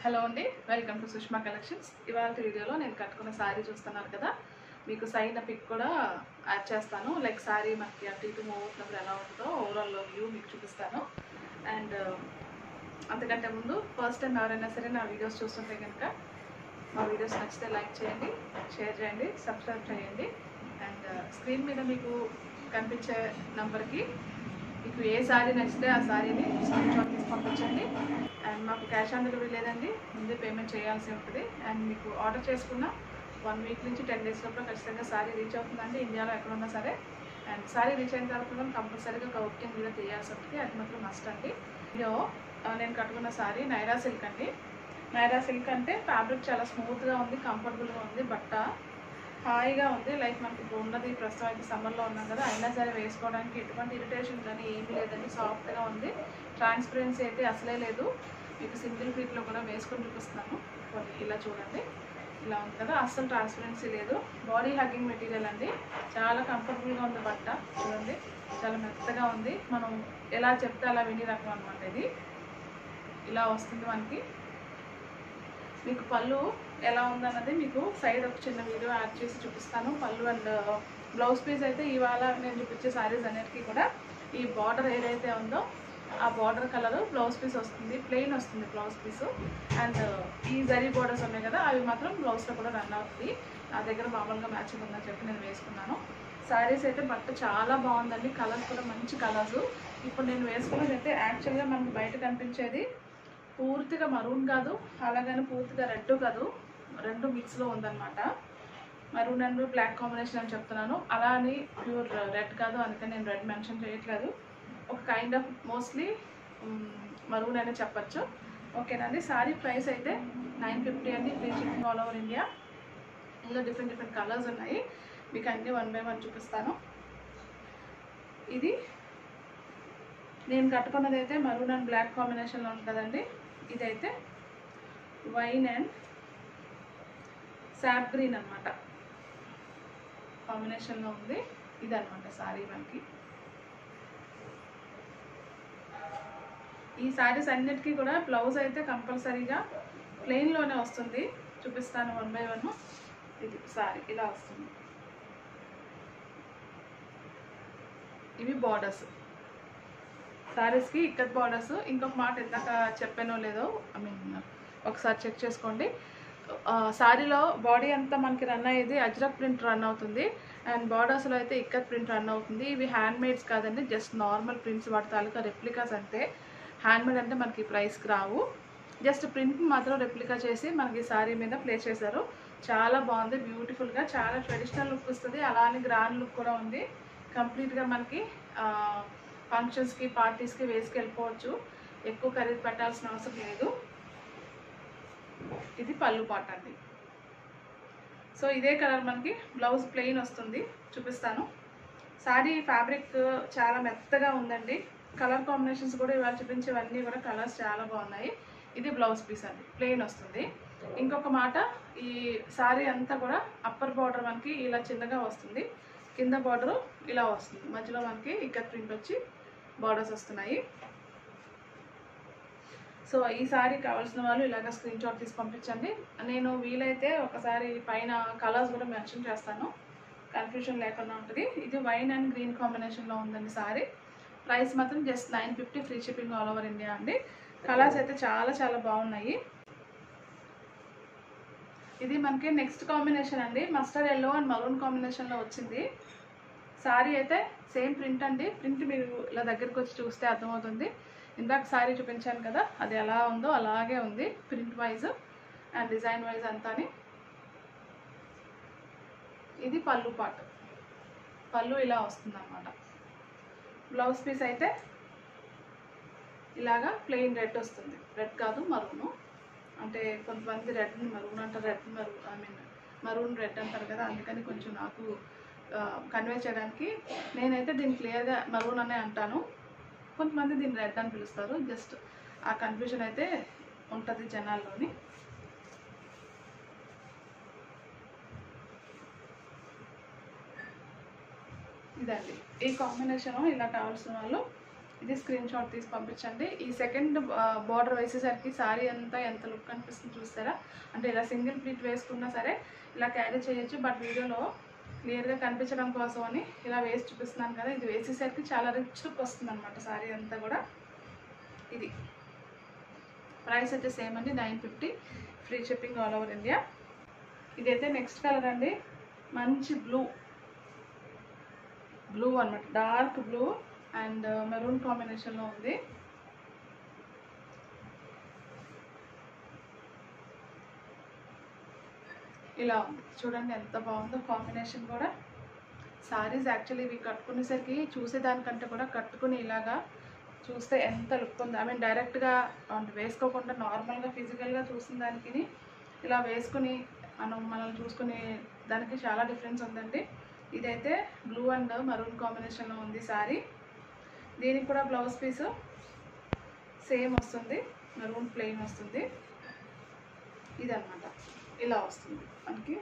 Hello అండి, welcome to Sushma collections. ఇవాళ వీడియోలో నేను కట్టుకున్న శారీ చూస్తున్నారు కదా, మీకు సైడ్ పిక్ కూడా యాడ్ చేస్తాను. లైక్ శారీ మనకి అటు ఇటు మూవ్ అవుతున్నప్పుడు ఎలా ఉంటుందో ఓవరాల్ వ్యూ మీకు చూపిస్తాను. అండ్ అంతకంటే ముందు ఫస్ట్ టైం ఎవరైనా సరే నా వీడియోస్ చూస్తుంటే కనుక మా వీడియోస్ నచ్చితే లైక్ చేయండి, షేర్ చేయండి, సబ్స్క్రైబ్ చేయండి. అండ్ స్క్రీన్ మీద మీకు కనిపించే నంబర్కి మీకు ఏ శారీ నచ్చితే ఆ శారీని స్క్రీన్ షాట్ తీసి పంపించండి. అండ్ మాకు క్యాష్ ఆన్ డెలివరీ లేదండి, ముందే పేమెంట్ చేయాల్సి ఉంటుంది. అండ్ మీకు ఆర్డర్ చేసుకున్న 1 వీక్ నుంచి 10 డేస్ లోపల ఖచ్చితంగా శారీ రీచ్ అవుతుందండి, ఇండియాలో ఎక్కడున్నా సరే. అండ్ శారీ రీచ్ అయిన తర్వాత కంపల్సరీగా ఒక ఓపెనింగ్ వీడియో తీయాల్సి ఉంటుంది, అది మాత్రం మస్ట్ అండి. వీడియో నేను కట్టుకున్న శారీ నైరా సిల్క్ అండి. నైరా సిల్క్ అంటే ఫ్యాబ్రిక్ చాలా స్మూత్గా ఉంది, కంఫర్టబుల్గా ఉంది, బట్ట హాయిగా ఉంది. లైక్ మనకి ఇప్పుడు ఉన్నది ప్రస్తుతం అయితే సమ్మర్లో ఉన్నాం కదా, అయినా సరే వేసుకోవడానికి ఎటువంటి ఇరిటేషన్ కానీ ఏమీ లేదండి, సాఫ్ట్గా ఉంది. ట్రాన్స్పరెన్సీ అయితే అసలే లేదు. మీకు సింగిల్ ఫీట్లో కూడా వేసుకొని చూపిస్తున్నాను. కొన్ని ఇలా చూడండి, ఇలా ఉంది కదా, అస్సలు ట్రాన్స్పరెన్సీ లేదు. బాడీ హగ్గింగ్ మెటీరియల్ అండి, చాలా కంఫర్టబుల్గా ఉంది. బట్ట చూడండి, చాలా మెత్తగా ఉంది. మనం ఎలా చెప్తే అలా విని రకం అనమాట. ఇది ఇలా వస్తుంది మనకి. మీకు పళ్ళు ఎలా ఉందన్నది మీకు సైడ్ ఒక చిన్న వీడియో యాడ్ చేసి చూపిస్తాను. పళ్ళు అండ్ బ్లౌజ్ పీస్ అయితే ఇవాళ నేను చూపించే శారీస్ అన్నిటికీ కూడా ఈ బార్డర్ ఏదైతే ఉందో ఆ బార్డర్ కలర్ బ్లౌజ్ పీస్ వస్తుంది, ప్లెయిన్ వస్తుంది బ్లౌజ్ పీసు. అండ్ ఈ జరీ బార్డర్స్ ఉన్నాయి కదా, అవి మాత్రం బ్లౌజ్లో కూడా రన్ అవుతుంది. నా దగ్గర మామూలుగా మ్యాచింగ్ ఉందని చెప్పి నేను వేసుకున్నాను. శారీస్ అయితే బట్ట చాలా బాగుందండి, కలర్స్ కూడా మంచి కలర్స్. ఇప్పుడు నేను వేసుకున్నది అయితే యాక్చువల్గా మనకు బయట కనిపించేది పూర్తిగా మరూన్ కాదు, అలాగని పూర్తిగా రెడ్ కాదు, రెండు మిక్స్లో ఉందన్నమాట. మరూన్ అండ్ బ్లాక్ కాంబినేషన్ అని చెప్తున్నాను, అలా అని ప్యూర్ రెడ్ కాదు, అందుకని నేను రెడ్ మెన్షన్ చేయట్లేదు. ఒక కైండ్ ఆఫ్ మోస్ట్లీ మరూన్ అనే చెప్పచ్చు. ఓకేనండి. శారీ ప్రైస్ అయితే 950 అండి, free shipping all over India. ఇందులో డిఫరెంట్ కలర్స్ ఉన్నాయి, మీకు అన్నీ 1 బై 1 చూపిస్తాను. ఇది నేను కట్టుకున్నది అయితే మరూన్ అండ్ బ్లాక్ కాంబినేషన్లో ఉంటుందండి. ఇదైతే వైన్ అండ్ శాప్ గ్రీన్ అనమాట కాంబినేషన్లో ఉంది. ఇదనమాట శారీ మనకి. ఈ శారీస్ అన్నిటికీ కూడా బ్లౌజ్ అయితే కంపల్సరీగా ప్లెయిన్లోనే వస్తుంది, చూపిస్తాను 1 బై 1. ఇది శారీ ఇలా వస్తుంది. ఇవి బార్డర్స్, శారీస్కి ఇక్కత్ బార్డర్స్. ఇంకొక మాట ఇందాక చెప్పానో లేదో ఒకసారి చెక్ చేసుకోండి. శారీలో బాడీ అంతా మనకి రన్ అయ్యేది అజ్రక్ ప్రింట్ రన్ అవుతుంది, అండ్ బార్డర్స్లో అయితే ఇక్కత్ ప్రింట్ రన్ అవుతుంది. ఇవి హ్యాండ్ మేడ్స్ కాదండి, జస్ట్ నార్మల్ ప్రింట్స్, వాటి తాలూకా రెప్లికాస్ అంతే. హ్యాండ్మేడ్ అంటే మనకి ప్రైస్కి రావు, జస్ట్ ప్రింట్ మాత్రం రెప్లికా చేసి మనకి శారీ మీద ప్లేస్ చేశారు. చాలా బాగుంది, బ్యూటిఫుల్గా, చాలా ట్రెడిషనల్ లుక్ వస్తుంది, అలానే గ్రాండ్ లుక్ కూడా ఉంది. కంప్లీట్గా మనకి ఫంక్షన్స్కి పార్టీస్కి వేసుకెళ్ళిపోవచ్చు, ఎక్కువ ఖరీదు పెట్టాల్సిన అవసరం లేదు. ఇది పళ్ళు పాట అండి. సో ఇదే కలర్ మనకి బ్లౌజ్ ప్లెయిన్ వస్తుంది, చూపిస్తాను. శారీ ఫ్యాబ్రిక్ చాలా మెత్తగా ఉందండి. కలర్ కాంబినేషన్స్ కూడా ఇవాళ చూపించేవన్నీ కూడా కలర్స్ చాలా బాగున్నాయి. ఇది బ్లౌజ్ పీస్ అండి, ప్లెయిన్ వస్తుంది. ఇంకొక మాట, ఈ శారీ అంతా కూడా అప్పర్ బార్డర్ మనకి ఇలా చిన్నగా వస్తుంది, కింద బార్డరు ఇలా వస్తుంది, మధ్యలో మనకి ఇక్కత్ ప్రింట్ వచ్చి బార్డర్స్ వస్తున్నాయి. సో ఈ శారీ కావాల్సిన వాళ్ళు ఇలాగ స్క్రీన్ షాట్ తీసి పంపించండి. నేను వీలైతే ఒకసారి పైన కలర్స్ కూడా మెన్షన్ చేస్తాను, కన్ఫ్యూషన్ లేకుండా ఉంటుంది. ఇది వైన్ అండ్ గ్రీన్ కాంబినేషన్లో ఉందండి శారీ. ప్రైస్ మాత్రం just 950, free shipping all over India అండి. కలర్స్ అయితే చాలా బాగున్నాయి. ఇది మనకి నెక్స్ట్ కాంబినేషన్ అండి, మస్టర్డ్ ఎల్లో అండ్ మరూన్ కాంబినేషన్లో వచ్చింది. శారీ అయితే సేమ్ ప్రింట్ అండి, ప్రింట్ మీరు ఇలా దగ్గరికి వచ్చి చూస్తే అర్థమవుతుంది. ఇందాక శారీ చూపించాను కదా, అది ఎలా ఉందో అలాగే ఉంది, print wise and design wise అంతాని. ఇది పళ్ళు పార్ట్, పళ్ళు ఇలా వస్తుంది అన్నమాట. బ్లౌజ్ పీస్ అయితే ఇలాగా ప్లెయిన్ రెడ్ వస్తుంది, రెడ్ కాదు మరూను, అంటే కొంతమంది రెడ్ని మరూన్ అంటారు, రెడ్ మరూన్ మరూన్ రెడ్ అంటారు కదా, అందుకని కొంచెం నాకు కన్వే చేయడానికి నేనైతే దీన్ని క్లియర్గా మరూన్ అనే అంటాను, కొంతమంది దీన్ని రెడ్ అని పిలుస్తారు. జస్ట్ ఆ కన్ఫ్యూజన్ అయితే ఉంటుంది జనాల్లోని. ఇదండి ఈ కాంబినేషను. ఇలా కావాల్సిన వాళ్ళు ఇది స్క్రీన్ షాట్ తీసి పంపించండి. ఈ సెకండ్ బార్డర్ వేసేసరికి శారీ అంతా ఎంత లుక్ అనిపిస్తుంది చూస్తారా. అంటే ఇలా సింగిల్ ప్లీట్ వేసుకున్నా సరే ఇలా క్యారీ చేయొచ్చు. బట్ వీడియోలో క్లియర్గా కనిపించడం కోసం అని ఇలా వేసి చూపిస్తున్నాను కదా. ఇది వేసేసరికి చాలా రిచ్ లుక్ వస్తుంది అనమాట శారీ అంతా కూడా. ఇది ప్రైస్ అయితే సేమ్ అండి, 950, free shipping all over India. ఇదైతే నెక్స్ట్ కలర్ అండి, మంచి బ్లూ అనమాట, డార్క్ బ్లూ అండ్ మెరూన్ కాంబినేషన్లో ఉంది. ఇలా ఉంది చూడండి ఎంత బాగుందో కాంబినేషన్ కూడా. సారీస్ యాక్చువల్లీ ఇవి కట్టుకునేసరికి చూసేదానికంటే కూడా కట్టుకుని ఇలాగా చూస్తే ఎంత లుక్ ఉంది. ఐ మీన్ డైరెక్ట్గా వేసుకోకుండా నార్మల్గా ఫిజికల్గా చూసిన దానికి ఇలా వేసుకుని మనల్ని చూసుకునే దానికి చాలా డిఫరెన్స్ ఉందండి. ఇదైతే బ్లూ అండ్ మరూన్ కాంబినేషన్లో ఉంది సారీ. దీనికి కూడా బ్లౌజ్ పీసు సేమ్ వస్తుంది, మరూన్ ప్లెయిన్ వస్తుంది. ఇదన్నమాట ఇలా వస్తుంది మనకి,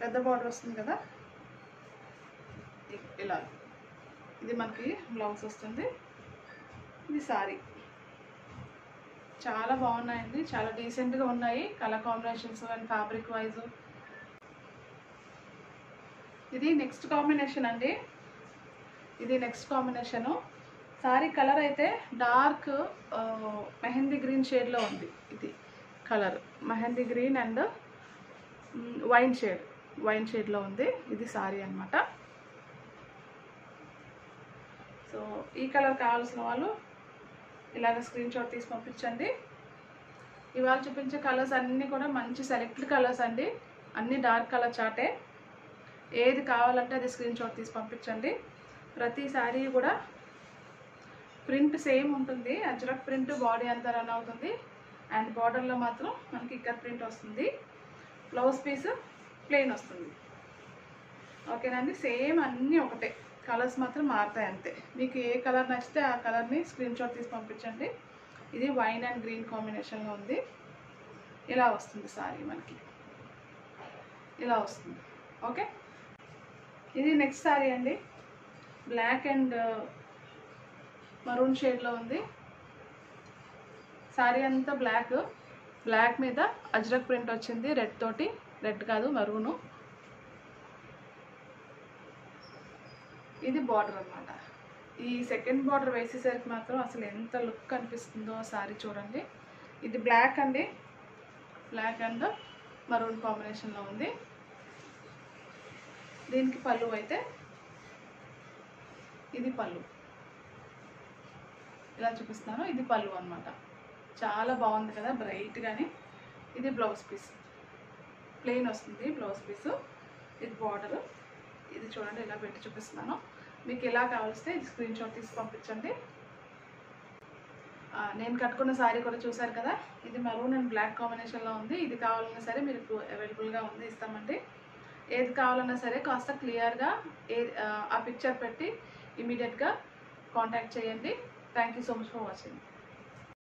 పెద్ద బార్డర్ వస్తుంది కదా ఇలా. ఇది మనకి బ్లౌజ్ వస్తుంది, ఇది సారీ. చాలా బాగున్నాయండి, చాలా డీసెంట్గా ఉన్నాయి colour combinations and fabric wise. ఇది నెక్స్ట్ కాంబినేషన్ అండి, ఇది నెక్స్ట్ కాంబినేషను. సారీ కలర్ అయితే డార్క్ మెహందీ గ్రీన్ షేడ్లో ఉంది. ఇది colour mehndi green and wine షేడ్లో ఉంది. ఇది సారీ అన్నమాట. సో ఈ కలర్ కావాల్సిన వాళ్ళు ఇలాగ స్క్రీన్ షాట్ తీసి పంపించండి. ఇవాళ చూపించే కలర్స్ అన్నీ కూడా మంచి సెలెక్టెడ్ కలర్స్ అండి, అన్నీ డార్క్ కలర్ చాటే. ఏది కావాలంటే అది స్క్రీన్ షాట్ తీసి పంపించండి. ప్రతి శారీ కూడా ప్రింట్ సేమ్ ఉంటుంది, అజ్రక్ ప్రింట్ బాడీ అంతా రన్ అవుతుంది అండ్ బార్డర్లో మాత్రం మనకి ఇక్కత్ ప్రింట్ వస్తుంది. బ్లౌజ్ పీస్ ప్లెయిన్ వస్తుంది. ఓకేనండి, సేమ్ అన్నీ ఒకటే, కలర్స్ మాత్రం మారుతాయి అంతే. మీకు ఏ కలర్ నచ్చితే ఆ కలర్ని స్క్రీన్ షాట్ తీసి పంపించండి. ఇది వైన్ అండ్ గ్రీన్ కాంబినేషన్లో ఉంది. ఇలా వస్తుంది సారీ మనకి, ఇలా వస్తుంది. ఓకే, ఇది నెక్స్ట్ సారీ అండి, బ్లాక్ అండ్ మరూన్ షేడ్లో ఉంది. సారీ అంతా బ్లాక్ మీద అజ్రక్ ప్రింట్ వచ్చింది, రెడ్ తోటి, రెడ్ కాదు మరూను. ఇది బార్డర్ అన్నమాట. ఈ సెకండ్ బార్డర్ వేసేసరికి మాత్రం అసలు ఎంత లుక్ అనిపిస్తుందో సారీ చూడండి. ఇది బ్లాక్ అండి, బ్లాక్ అండ్ మరూన్ కాంబినేషన్లో ఉంది. దీనికి పళ్ళు అయితే ఇది పళ్ళు, ఇలా చూపిస్తాను. ఇది పళ్ళు అన్నమాట, చాలా బాగుంది కదా బ్రైట్గానే. ఇది బ్లౌజ్ పీస్ ప్లెయిన్ వస్తుంది బ్లౌజ్ పీసు. ఇది బార్డర్, ఇది చూడండి ఇలా పెట్టి చూపిస్తున్నాను. మీకు ఎలా కావాల్స్తే ఇది స్క్రీన్ షాట్ తీసి పంపించండి. నేను కట్టుకున్న శారీ కూడా చూసారు కదా, ఇది మెరూన్ అండ్ బ్లాక్ కాంబినేషన్లో ఉంది. ఇది కావాలన్నా సరే మీకు అవైలబుల్గా ఉంది, ఇస్తామండి. ఏది కావాలన్నా సరే కాస్త క్లియర్గా ఆ పిక్చర్ పెట్టి ఇమీడియట్గా కాంటాక్ట్ చేయండి. Thank you so much for watching.